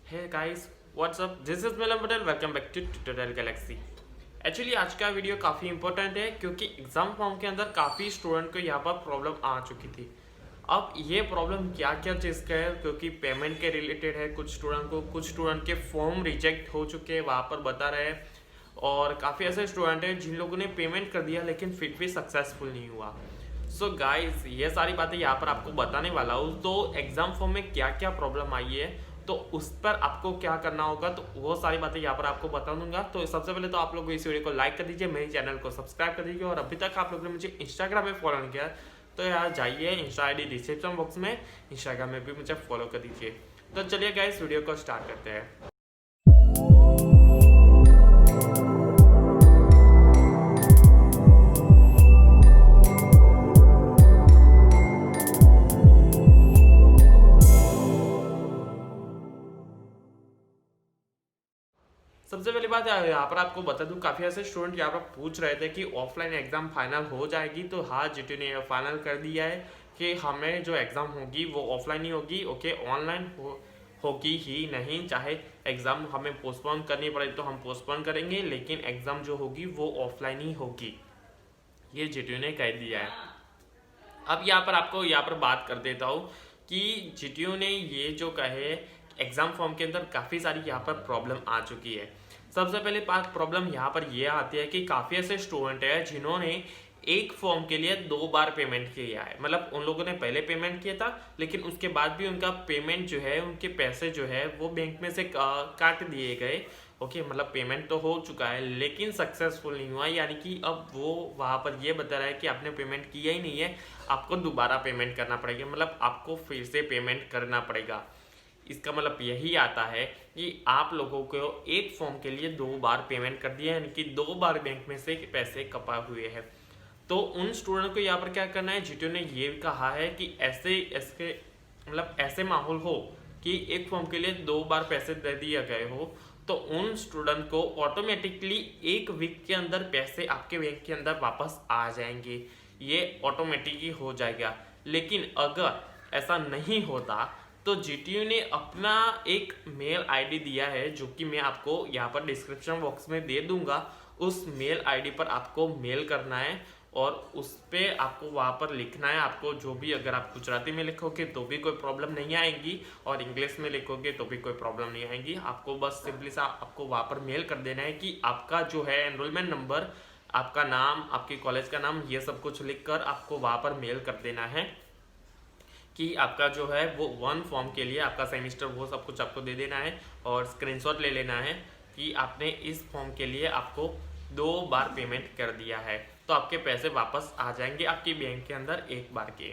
Hey guys, what's up, this is Milan Patel. Welcome back to tutorial galaxy. Actually आज का video काफ़ी important है क्योंकि एग्जाम फॉर्म के अंदर काफ़ी स्टूडेंट को यहाँ पर प्रॉब्लम आ चुकी थी। अब ये प्रॉब्लम क्या क्या चीज़ का है, क्योंकि पेमेंट के रिलेटेड है। कुछ स्टूडेंट के फॉर्म रिजेक्ट हो चुके हैं, वहाँ पर बता रहे हैं। और काफ़ी ऐसे स्टूडेंट हैं जिन लोगों ने पेमेंट कर दिया लेकिन फिर भी सक्सेसफुल नहीं हुआ। सो गाइस, ये सारी बातें यहाँ पर आपको बताने वाला हूँ। तो एग्जाम फॉर्म में क्या क्या प्रॉब्लम आई है, तो उस पर आपको क्या करना होगा, तो वो सारी बातें यहाँ पर आपको बता दूंगा। तो सबसे पहले तो आप लोग इस वीडियो को लाइक कर दीजिए, मेरे चैनल को सब्सक्राइब कर दीजिए। और अभी तक आप लोगों ने मुझे इंस्टाग्राम में फॉलो नहीं किया तो यार जाइए, इंस्टा आईडी डिस्क्रिप्शन बॉक्स में, इंस्टाग्राम में भी मुझे फॉलो कर दीजिए। तो चलिए गाइस, वीडियो को स्टार्ट करते हैं। सबसे पहली बात यहाँ पर आपको बता दूं, काफ़ी ऐसे स्टूडेंट यहाँ पर पूछ रहे थे कि ऑफलाइन एग्ज़ाम फाइनल हो जाएगी। तो हाँ, जीटी ने फाइनल कर दिया है कि हमें जो एग्ज़ाम होगी वो ऑफलाइन ही होगी। ओके, ऑनलाइन होगी ही नहीं। चाहे एग्ज़ाम हमें पोस्टपोन करनी पड़े तो हम पोस्टपोन करेंगे, लेकिन एग्ज़ाम जो होगी वो ऑफलाइन ही होगी, ये जीटी ने कह दिया है। अब यहाँ पर बात कर देता हूँ कि जीटीयू ने ये जो कहे, एग्जाम फॉर्म के अंदर काफ़ी सारी यहाँ पर प्रॉब्लम आ चुकी है। सबसे पहले बात प्रॉब्लम यहाँ पर ये आती है कि काफ़ी ऐसे स्टूडेंट है जिन्होंने एक फॉर्म के लिए 2 बार पेमेंट किया है। मतलब उन लोगों ने पहले पेमेंट किया था, लेकिन उसके बाद भी उनका पेमेंट जो है, उनके पैसे जो है वो बैंक में से काट दिए गए। ओके, मतलब पेमेंट तो हो चुका है लेकिन सक्सेसफुल नहीं हुआ। यानी कि अब वो वहाँ पर ये बता रहा है कि आपने पेमेंट किया ही नहीं है, आपको दोबारा पेमेंट करना पड़ेगा। मतलब आपको फिर से पेमेंट करना पड़ेगा। इसका मतलब यही आता है कि आप लोगों को एक फॉर्म के लिए 2 बार पेमेंट कर दिया है, यानी कि 2 बार बैंक में से पैसे कपा हुए हैं। तो उन स्टूडेंट को यहाँ पर क्या करना है, जीटीयू ने ये कहा है कि ऐसे ऐसे मतलब ऐसे माहौल हो कि एक फॉर्म के लिए 2 बार पैसे दे दिए गए हो, तो उन स्टूडेंट को ऑटोमेटिकली 1 वीक के अंदर पैसे आपके बैंक के अंदर वापस आ जाएंगे। ये ऑटोमेटिक ही हो जाएगा। लेकिन अगर ऐसा नहीं होता तो जीटीयू ने अपना एक मेल आईडी दिया है, जो कि मैं आपको यहाँ पर डिस्क्रिप्शन बॉक्स में दे दूंगा। उस मेल आईडी पर आपको मेल करना है और उस पर आपको वहाँ पर लिखना है। आपको जो भी, अगर आप गुजराती में लिखोगे तो भी कोई प्रॉब्लम नहीं आएगी और इंग्लिश में लिखोगे तो भी कोई प्रॉब्लम नहीं आएगी। आपको बस सिंपली सा आपको वहाँ पर मेल कर देना है कि आपका जो है एनरोलमेंट नंबर, आपका नाम, आपके कॉलेज का नाम, ये सब कुछ लिखकर आपको वहाँ पर मेल कर देना है कि आपका जो है वो 1 फॉर्म के लिए आपका सेमिस्टर, वो सब कुछ आपको दे देना है। और स्क्रीनशॉट ले लेना है कि आपने इस फॉर्म के लिए आपको 2 बार पेमेंट कर दिया है, तो आपके पैसे वापस आ जाएंगे आपके बैंक के अंदर 1 बार के।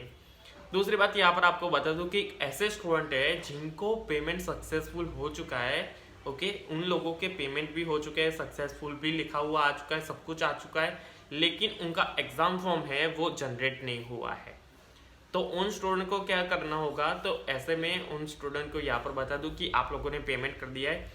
दूसरी बात यहाँ पर आपको बता दूं कि ऐसे स्टूडेंट है जिनको पेमेंट सक्सेसफुल हो चुका है। ओके, उन लोगों के पेमेंट भी हो चुके हैं, सक्सेसफुल भी लिखा हुआ आ चुका है, सब कुछ आ चुका है, लेकिन उनका एग्जाम फॉर्म है वो जनरेट नहीं हुआ है। तो उन स्टूडेंट को क्या करना होगा, तो ऐसे में उन स्टूडेंट को यहाँ पर बता दूं कि आप लोगों ने पेमेंट कर दिया है।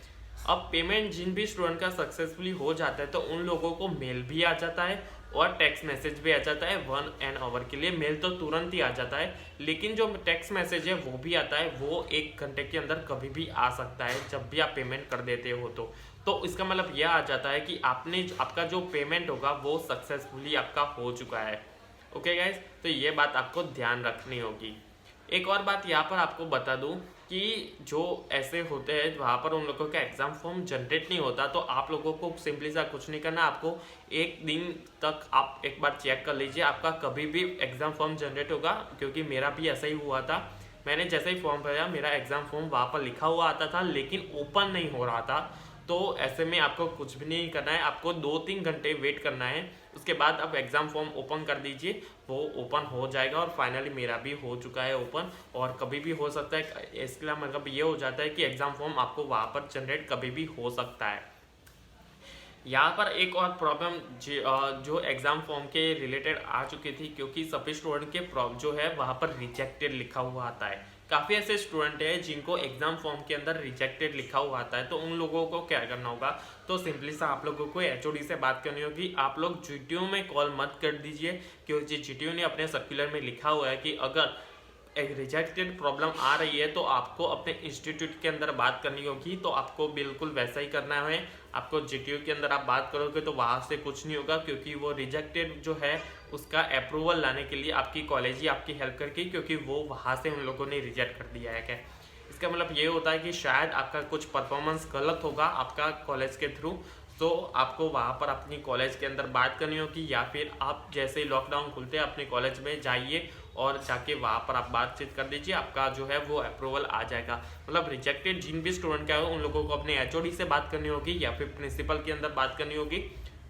अब पेमेंट जिन भी स्टूडेंट का सक्सेसफुली हो जाता है तो उन लोगों को मेल भी आ जाता है और टेक्स्ट मैसेज भी आ जाता है 1 आवर के लिए। मेल तो तुरंत ही आ जाता है, लेकिन जो टेक्स्ट मैसेज है वो भी आता है, वो 1 घंटे के अंदर कभी भी आ सकता है जब भी आप पेमेंट कर देते हो। तो इसका मतलब यह आ जाता है कि आपका जो पेमेंट होगा वो सक्सेसफुली आपका हो चुका है। ओके गाइज, तो ये बात आपको ध्यान रखनी होगी। एक और बात यहाँ पर आपको बता दूं कि जो ऐसे होते हैं वहाँ पर उन लोगों का एग्जाम फॉर्म जनरेट नहीं होता, तो आप लोगों को सिंपली सा कुछ नहीं करना। आपको एक दिन तक आप एक बार चेक कर लीजिए, आपका कभी भी एग्जाम फॉर्म जनरेट होगा। क्योंकि मेरा भी ऐसा ही हुआ था, मैंने जैसे ही फॉर्म भरा मेरा एग्जाम फॉर्म वहाँ पर लिखा हुआ आता था लेकिन ओपन नहीं हो रहा था। तो ऐसे में आपको कुछ भी नहीं करना है, आपको 2-3 घंटे वेट करना है। उसके बाद आप एग्ज़ाम फॉर्म ओपन कर दीजिए, वो ओपन हो जाएगा। और फाइनली मेरा भी हो चुका है ओपन, और कभी भी हो सकता है। इसका मतलब ये हो जाता है कि एग्ज़ाम फॉर्म आपको वहाँ पर जनरेट कभी भी हो सकता है। यहाँ पर एक और प्रॉब्लम जो एग्ज़ाम फॉर्म के रिलेटेड आ चुकी थी, क्योंकि सभी स्टूडेंट के जो है वहाँ पर रिजेक्टेड लिखा हुआ आता है। काफ़ी ऐसे स्टूडेंट हैं जिनको एग्जाम फॉर्म के अंदर रिजेक्टेड लिखा हुआ आता है, तो उन लोगों को क्या करना होगा, तो सिंपली सा आप लोगों को एचओडी से बात करनी होगी। आप लोग जीटीयू में कॉल मत कर दीजिए, क्योंकि जीटीयू ने अपने सर्कुलर में लिखा हुआ है कि अगर एक रिजेक्टेड प्रॉब्लम आ रही है तो आपको अपने इंस्टीट्यूट के अंदर बात करनी होगी। तो आपको बिल्कुल वैसा ही करना है। आपको जीटीयू के अंदर आप बात करोगे तो वहाँ से कुछ नहीं होगा, क्योंकि वो रिजेक्टेड जो है उसका अप्रूवल लाने के लिए आपकी कॉलेज ही आपकी हेल्प करके, क्योंकि वो वहाँ से उन लोगों ने रिजेक्ट कर दिया है। क्या इसका मतलब ये होता है कि शायद आपका कुछ परफॉर्मेंस गलत होगा आपका कॉलेज के थ्रू, तो आपको वहाँ पर अपनी कॉलेज के अंदर बात करनी होगी, या फिर आप जैसे ही लॉकडाउन खुलते हैं अपने कॉलेज में जाइए और जाके वहाँ पर आप बातचीत कर दीजिए, आपका जो है वो अप्रूवल आ जाएगा। मतलब रिजेक्टेड जिन भी स्टूडेंट का है उन लोगों को अपने एचओडी से बात करनी होगी या फिर प्रिंसिपल के अंदर बात करनी होगी,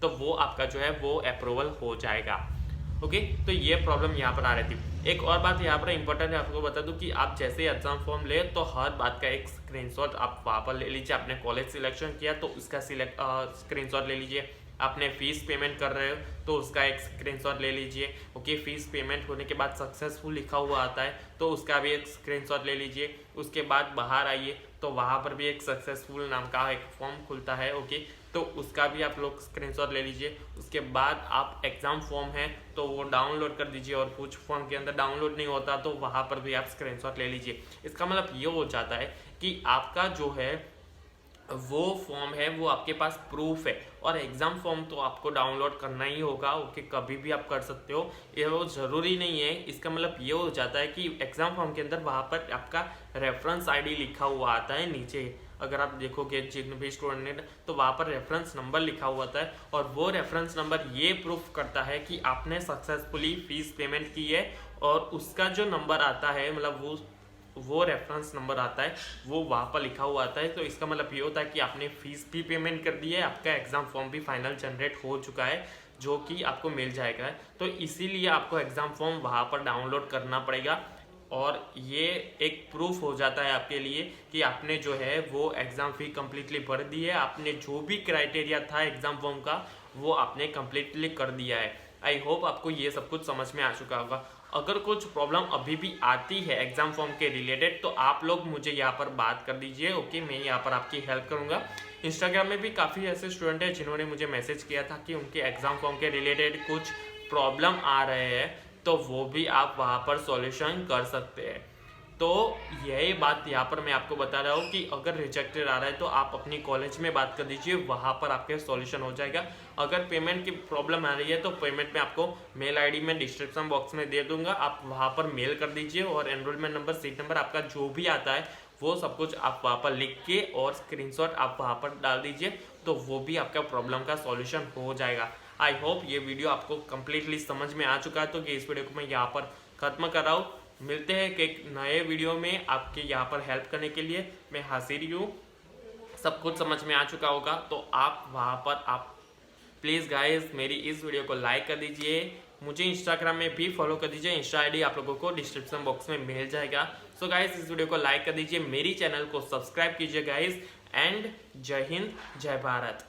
तो वो आपका जो है वो अप्रूवल हो जाएगा। ओके, तो ये प्रॉब्लम यहाँ पर आ रही थी। एक और बात यहाँ पर इंपॉर्टेंट है, आपको बता दूं कि आप जैसे एग्जाम फॉर्म ले तो हर बात का एक स्क्रीनशॉट आप वहाँ पर ले लीजिए। आपने कॉलेज सिलेक्शन किया तो उसका स्क्रीनशॉट ले लीजिए। आपने फीस पेमेंट कर रहे हो तो उसका एक स्क्रीनशॉट ले लीजिए। ओके, फीस पेमेंट होने के बाद सक्सेसफुल लिखा हुआ आता है तो उसका भी एक स्क्रीनशॉट ले लीजिए। उसके बाद बाहर आइए तो वहाँ पर भी एक सक्सेसफुल नाम का एक फॉर्म खुलता है। ओके, तो उसका भी आप लोग स्क्रीनशॉट ले लीजिए। उसके बाद आप एग्ज़ाम फॉर्म है तो वो डाउनलोड कर दीजिए, और कुछ फॉर्म के अंदर डाउनलोड नहीं होता तो वहाँ पर भी आप स्क्रीनशॉट ले लीजिए। इसका मतलब ये हो जाता है कि आपका जो है वो फॉर्म है वो आपके पास प्रूफ है, और एग्जाम फॉर्म तो आपको डाउनलोड करना ही होगा। ओके, कभी भी आप कर सकते हो, ये वो ज़रूरी नहीं है। इसका मतलब ये हो जाता है कि एग्जाम फॉर्म के अंदर वहाँ पर आपका रेफरेंस आईडी लिखा हुआ आता है नीचे। अगर आप देखोगे जिन भी स्टूडेंट ने तो वहाँ पर रेफरेंस नंबर लिखा हुआ था, और वो रेफरेंस नंबर ये प्रूफ करता है कि आपने सक्सेसफुली फीस पेमेंट की है, और उसका जो नंबर आता है मतलब वो रेफरेंस नंबर आता है वो वहाँ पर लिखा हुआ आता है। तो इसका मतलब ये होता है कि आपने फीस भी पेमेंट कर दी है, आपका एग्जाम फॉर्म भी फाइनल जनरेट हो चुका है जो कि आपको मिल जाएगा। तो इसीलिए आपको एग्जाम फॉर्म वहाँ पर डाउनलोड करना पड़ेगा, और ये एक प्रूफ हो जाता है आपके लिए कि आपने जो है वो एग्ज़ाम फी कम्प्लीटली भर दी है। आपने जो भी क्राइटेरिया था एग्ज़ाम फॉर्म का वो आपने कम्प्लीटली कर दिया है। आई होप आपको ये सब कुछ समझ में आ चुका होगा। अगर कुछ प्रॉब्लम अभी भी आती है एग्जाम फॉर्म के रिलेटेड तो आप लोग मुझे यहाँ पर बात कर दीजिए। ओके, मैं यहाँ पर आपकी हेल्प करूँगा। इंस्टाग्राम में भी काफ़ी ऐसे स्टूडेंट हैं जिन्होंने मुझे मैसेज किया था कि उनके एग्जाम फॉर्म के रिलेटेड कुछ प्रॉब्लम आ रहे हैं, तो वो भी आप वहाँ पर सॉल्यूशन कर सकते हैं। तो यही बात यहाँ पर मैं आपको बता रहा हूँ कि अगर रिजेक्टेड आ रहा है तो आप अपनी कॉलेज में बात कर दीजिए, वहाँ पर आपके सॉल्यूशन हो जाएगा। अगर पेमेंट की प्रॉब्लम आ रही है तो पेमेंट में आपको मेल आईडी में डिस्क्रिप्शन बॉक्स में दे दूंगा, आप वहाँ पर मेल कर दीजिए, और एनरोलमेंट नंबर सीट नंबर आपका जो भी आता है वो सब कुछ आप वहाँ पर लिख के और स्क्रीनशॉट आप वहाँ पर डाल दीजिए, तो वो भी आपका प्रॉब्लम का सॉल्यूशन हो जाएगा। आई होप ये वीडियो आपको कम्प्लीटली समझ में आ चुका है। तो इस वीडियो को मैं यहाँ पर ख़त्म कर रहा हूँ। मिलते हैं कि एक नए वीडियो में आपके यहाँ पर हेल्प करने के लिए मैं हाजिर हूँ। सब कुछ समझ में आ चुका होगा तो आप वहाँ पर आप प्लीज़ गाइस मेरी इस वीडियो को लाइक कर दीजिए। मुझे इंस्टाग्राम में भी फॉलो कर दीजिए, इंस्टा आईडी आप लोगों को डिस्क्रिप्शन बॉक्स में मिल जाएगा। सो गाइस इस वीडियो को लाइक कर दीजिए, मेरी चैनल को सब्सक्राइब कीजिए गाइस, एंड जय हिंद जय भारत।